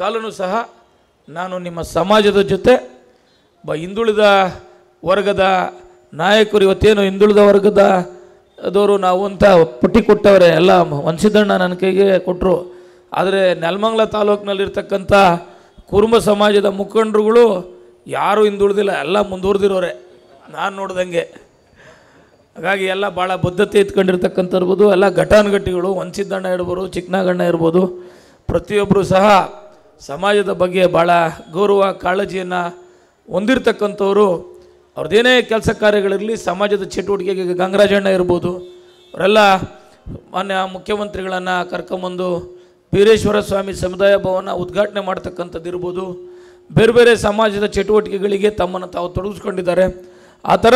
ಕಾಲನೂ ಸಹ ನಾನು ನಿಮ್ಮ ಸಮಾಜದ ಜೊತೆ ಹಿಂದುಳಿದ ವರ್ಗದ ನಾಯಕರು, ಇವತ್ತೇನು ಹಿಂದುಳಿದ ವರ್ಗದ ಅದವರು ನಾವು ಅಂತ ಪಟ್ಟಿ ಕೊಟ್ಟವ್ರೆ, ಎಲ್ಲ ವಂಶಿದ್ದಣ್ಣ ನನ್ನ ಕೈಗೆ ಕೊಟ್ಟರು. ಆದರೆ ನೆಲಮಂಗಲ ತಾಲೂಕಿನಲ್ಲಿರ್ತಕ್ಕಂಥ ಕುರುಬ ಸಮಾಜದ ಮುಖಂಡರುಗಳು ಯಾರೂ ಹಿಂದುಳಿದಿಲ್ಲ, ಎಲ್ಲ ಮುಂದುವರೆದಿರೋರೆ ನಾನು ನೋಡ್ದಂಗೆ. ಹಾಗಾಗಿ ಎಲ್ಲ ಭಾಳ ಬದ್ಧತೆ ಇಟ್ಕೊಂಡಿರ್ತಕ್ಕಂಥ ಇರ್ಬೋದು, ಎಲ್ಲ ಘಟಾನುಘಟಿಗಳು, ವಂಶಿದ್ದಣ್ಣ ಇರ್ಬೋದು, ಚಿಕ್ಕನಗಣ್ಣ ಇರ್ಬೋದು, ಪ್ರತಿಯೊಬ್ಬರು ಸಹ ಸಮಾಜದ ಬಗ್ಗೆ ಭಾಳ ಗೌರವ ಕಾಳಜಿಯನ್ನು ಹೊಂದಿರತಕ್ಕಂಥವ್ರು. ಅವ್ರದ್ದೇನೇ ಕೆಲಸ ಕಾರ್ಯಗಳಿರಲಿ, ಸಮಾಜದ ಚಟುವಟಿಕೆಗೆ ಗಂಗರಾಜಣ್ಣ ಇರ್ಬೋದು, ಅವರೆಲ್ಲ ಮಾನ್ಯ ಮುಖ್ಯಮಂತ್ರಿಗಳನ್ನು ಕರ್ಕೊಂಬಂದು ಬೀರೇಶ್ವರ ಸ್ವಾಮಿ ಸಮುದಾಯ ಭವನ ಉದ್ಘಾಟನೆ ಮಾಡ್ತಕ್ಕಂಥದ್ದು ಇರ್ಬೋದು, ಬೇರೆ ಬೇರೆ ಸಮಾಜದ ಚಟುವಟಿಕೆಗಳಿಗೆ ತಮ್ಮನ್ನು ತಾವು ತೊಡಗಿಸ್ಕೊಂಡಿದ್ದಾರೆ. ಆ ಥರ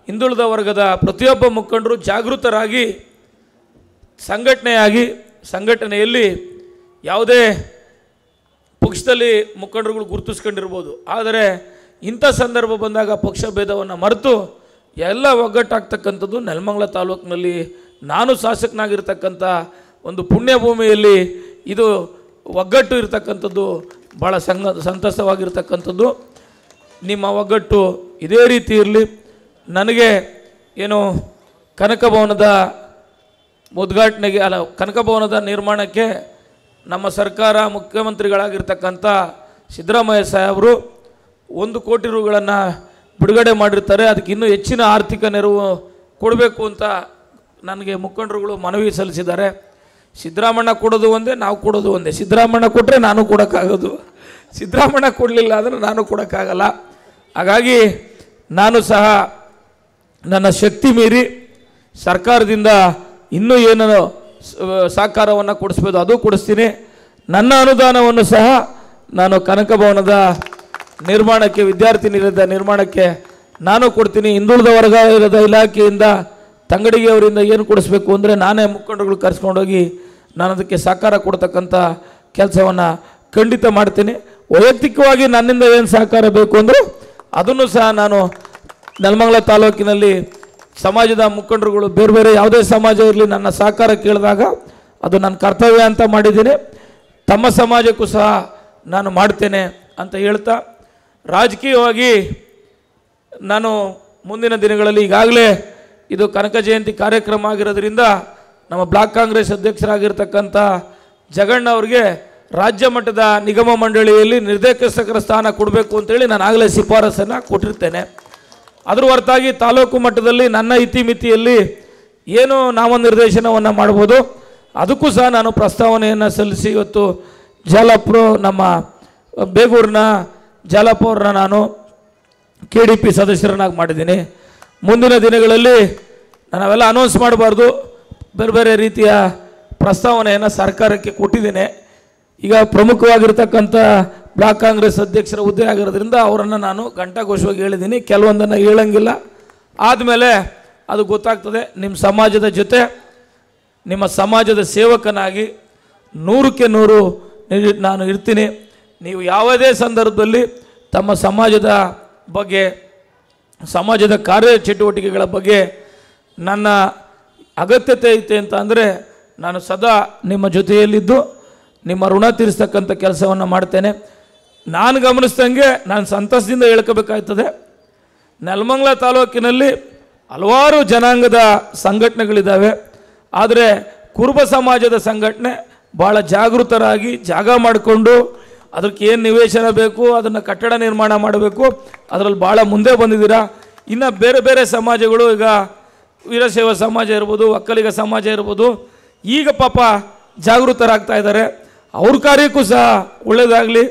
ಹಿಂದುಳಿದ ವರ್ಗದ ಪ್ರತಿಯೊಬ್ಬ ಮುಖಂಡರು ಜಾಗೃತರಾಗಿ ಸಂಘಟನೆಯಲ್ಲಿ ಯಾವುದೇ ಪಕ್ಷದಲ್ಲಿ ಮುಖಂಡರುಗಳು ಗುರುತಿಸ್ಕೊಂಡಿರ್ಬೋದು, ಆದರೆ ಇಂಥ ಸಂದರ್ಭ ಬಂದಾಗ ಪಕ್ಷ ಭೇದವನ್ನು ಮರೆತು ಎಲ್ಲ ಒಗ್ಗಟ್ಟಾಗ್ತಕ್ಕಂಥದ್ದು ನೆಲಮಂಗಲ ತಾಲೂಕಿನಲ್ಲಿ ನಾನು ಶಾಸಕನಾಗಿರ್ತಕ್ಕಂಥ ಒಂದು ಪುಣ್ಯಭೂಮಿಯಲ್ಲಿ ಇದು ಒಗ್ಗಟ್ಟು ಇರತಕ್ಕಂಥದ್ದು ಭಾಳ ಸಂತಸವಾಗಿರ್ತಕ್ಕಂಥದ್ದು. ನಿಮ್ಮ ಒಗ್ಗಟ್ಟು ಇದೇ ರೀತಿ ಇರಲಿ. ನನಗೆ ಏನು ಕನಕಭವನದ ಉದ್ಘಾಟನೆಗೆ ಕನಕಭವನದ ನಿರ್ಮಾಣಕ್ಕೆ ನಮ್ಮ ಸರ್ಕಾರ ಮುಖ್ಯಮಂತ್ರಿಗಳಾಗಿರ್ತಕ್ಕಂಥ ಸಿದ್ದರಾಮಯ್ಯ ಸಾಹೇಬರು 1 ಕೋಟಿ ರೂಗಳನ್ನು ಬಿಡುಗಡೆ ಮಾಡಿರ್ತಾರೆ. ಅದಕ್ಕೆ ಇನ್ನೂ ಹೆಚ್ಚಿನ ಆರ್ಥಿಕ ನೆರವು ಕೊಡಬೇಕು ಅಂತ ನನಗೆ ಮುಖಂಡರುಗಳು ಮನವಿ ಸಲ್ಲಿಸಿದ್ದಾರೆ. ಸಿದ್ದರಾಮಣ್ಣ ಕೊಡೋದು ಒಂದೇ, ನಾವು ಕೊಡೋದು ಒಂದೇ. ಸಿದ್ದರಾಮಣ್ಣ ಕೊಟ್ಟರೆ ನಾನು ಕೊಡೋಕ್ಕಾಗೋದು, ಸಿದ್ದರಾಮಣ್ಣ ಕೊಡಲಿಲ್ಲ ಅಂದರೆ ನಾನು ಕೊಡೋಕ್ಕಾಗಲ್ಲ. ಹಾಗಾಗಿ ನಾನು ಸಹ ನನ್ನ ಶಕ್ತಿ ಮೀರಿ ಸರ್ಕಾರದಿಂದ ಇನ್ನೂ ಏನೋ ಸಹಕಾರವನ್ನು ಕೊಡಿಸ್ಬೋದು ಅದು ಕೊಡಿಸ್ತೀನಿ. ನನ್ನ ಅನುದಾನವನ್ನು ಸಹ ನಾನು ಕನಕಭವನದ ನಿರ್ಮಾಣಕ್ಕೆ, ವಿದ್ಯಾರ್ಥಿ ನಿಲಯದ ನಿರ್ಮಾಣಕ್ಕೆ ನಾನು ಕೊಡ್ತೀನಿ. ಹಿಂದುಳಿದ ವರ್ಗದ ಇಲಾಖೆಯಿಂದ ತಂಗಡಿಗೆ ಅವರಿಂದ ಏನು ಕೊಡಿಸ್ಬೇಕು ಅಂದರೆ ನಾನೇ ಮುಖಂಡರುಗಳು ಕರೆಸ್ಕೊಂಡೋಗಿ ನಾನು ಅದಕ್ಕೆ ಸಹಕಾರ ಕೊಡ್ತಕ್ಕಂಥ ಕೆಲಸವನ್ನು ಖಂಡಿತ ಮಾಡ್ತೀನಿ. ವೈಯಕ್ತಿಕವಾಗಿ ನನ್ನಿಂದ ಏನು ಸಹಕಾರ ಬೇಕು ಅಂದರೂ ಅದನ್ನು ಸಹ ನಾನು ನೆಲಮಂಗಲ ತಾಲೂಕಿನಲ್ಲಿ ಸಮಾಜದ ಮುಖಂಡರುಗಳು ಬೇರೆ ಬೇರೆ ಯಾವುದೇ ಸಮಾಜ ಇರಲಿ ನನ್ನ ಸಹಕಾರ ಕೇಳಿದಾಗ ಅದು ನನ್ನ ಕರ್ತವ್ಯ ಅಂತ ಮಾಡಿದ್ದೀನಿ. ತಮ್ಮ ಸಮಾಜಕ್ಕೂ ಸಹ ನಾನು ಮಾಡ್ತೇನೆ ಅಂತ ಹೇಳ್ತಾ, ರಾಜಕೀಯವಾಗಿ ನಾನು ಮುಂದಿನ ದಿನಗಳಲ್ಲಿ ಈಗಾಗಲೇ ಇದು ಕನಕ ಜಯಂತಿ ಕಾರ್ಯಕ್ರಮ ಆಗಿರೋದ್ರಿಂದ ನಮ್ಮ ಬ್ಲಾಕ್ ಕಾಂಗ್ರೆಸ್ ಅಧ್ಯಕ್ಷರಾಗಿರ್ತಕ್ಕಂಥ ಜಗಣ್ಣ ಅವರಿಗೆ ರಾಜ್ಯ ಮಟ್ಟದ ನಿಗಮ ಮಂಡಳಿಯಲ್ಲಿ ನಿರ್ದೇಶಕರ ಸ್ಥಾನ ಕೊಡಬೇಕು ಅಂತೇಳಿ ನಾನು ಆಗಲೇ ಶಿಫಾರಸನ್ನು ಕೊಟ್ಟಿರ್ತೇನೆ. ಅದರ ಹೊರತಾಗಿ ತಾಲೂಕು ಮಟ್ಟದಲ್ಲಿ ನನ್ನ ಇತಿಮಿತಿಯಲ್ಲಿ ಏನು ನಾಮನಿರ್ದೇಶನವನ್ನು ಮಾಡ್ಬೋದು ಅದಕ್ಕೂ ಸಹ ನಾನು ಪ್ರಸ್ತಾವನೆಯನ್ನು ಸಲ್ಲಿಸಿ ಇವತ್ತು ಜಾಲಪ್ರೋ ನಮ್ಮ ಬೇಗೂರಿನ ಜಾಲಪ್ಪ ಅವ್ರನ್ನ ನಾನು KDP ಸದಸ್ಯರನ್ನಾಗಿ ಮಾಡಿದ್ದೀನಿ. ಮುಂದಿನ ದಿನಗಳಲ್ಲಿ ನಾನು ಅವೆಲ್ಲ ಅನೌನ್ಸ್ ಮಾಡಬಾರ್ದು, ಬೇರೆ ಬೇರೆ ರೀತಿಯ ಪ್ರಸ್ತಾವನೆಯನ್ನು ಸರ್ಕಾರಕ್ಕೆ ಕೊಟ್ಟಿದ್ದೇನೆ. ಈಗ ಪ್ರಮುಖವಾಗಿರ್ತಕ್ಕಂಥ ಬ್ಲಾಕ್ ಕಾಂಗ್ರೆಸ್ ಅಧ್ಯಕ್ಷರ ಹುದ್ದೆ ಆಗಿರೋದ್ರಿಂದ ಅವರನ್ನು ನಾನು ಘಂಟಾಘೋಷವಾಗಿ ಹೇಳಿದ್ದೀನಿ. ಕೆಲವೊಂದನ್ನು ಹೇಳಂಗಿಲ್ಲ, ಆದಮೇಲೆ ಅದು ಗೊತ್ತಾಗ್ತದೆ. ನಿಮ್ಮ ಸಮಾಜದ ಜೊತೆ, ನಿಮ್ಮ ಸಮಾಜದ ಸೇವಕನಾಗಿ 100ಕ್ಕೆ 100 ನಾನು ಇರ್ತೀನಿ. ನೀವು ಯಾವುದೇ ಸಂದರ್ಭದಲ್ಲಿ ತಮ್ಮ ಸಮಾಜದ ಬಗ್ಗೆ, ಸಮಾಜದ ಕಾರ್ಯಚಟುವಟಿಕೆಗಳ ಬಗ್ಗೆ ನನ್ನ ಅಗತ್ಯತೆ ಐತೆ ಅಂತ ಅಂದರೆ ನಾನು ಸದಾ ನಿಮ್ಮ ಜೊತೆಯಲ್ಲಿದ್ದು ನಿಮ್ಮ ಋಣ ತೀರಿಸ್ತಕ್ಕಂಥ ಕೆಲಸವನ್ನು ಮಾಡ್ತೇನೆ. ನಾನು ಗಮನಿಸ್ದಂಗೆ ನಾನು ಸಂತಸದಿಂದ ಹೇಳ್ಕೋಬೇಕಾಗ್ತದೆ, ನೆಲಮಂಗಲ ತಾಲೂಕಿನಲ್ಲಿ ಹಲವಾರು ಜನಾಂಗದ ಸಂಘಟನೆಗಳಿದ್ದಾವೆ. ಆದರೆ ಕುರುಬ ಸಮಾಜದ ಸಂಘಟನೆ ಭಾಳ ಜಾಗೃತರಾಗಿ ಜಾಗ ಮಾಡಿಕೊಂಡು ಅದಕ್ಕೆ ಏನು ನಿವೇಶನ ಬೇಕು, ಅದನ್ನು ಕಟ್ಟಡ ನಿರ್ಮಾಣ ಮಾಡಬೇಕು, ಅದರಲ್ಲಿ ಭಾಳ ಮುಂದೆ ಬಂದಿದ್ದೀರಾ. ಇನ್ನು ಬೇರೆ ಬೇರೆ ಸಮಾಜಗಳು, ಈಗ ವೀರಶೈವ ಸಮಾಜ ಇರ್ಬೋದು, ಒಕ್ಕಲಿಗ ಸಮಾಜ ಇರ್ಬೋದು, ಈಗ ಪಾಪ ಜಾಗೃತರಾಗ್ತಾ ಇದ್ದಾರೆ. ಅವ್ರ ಕಾರ್ಯಕ್ಕೂ ಸಹ ಒಳ್ಳೆಯದಾಗಲಿ.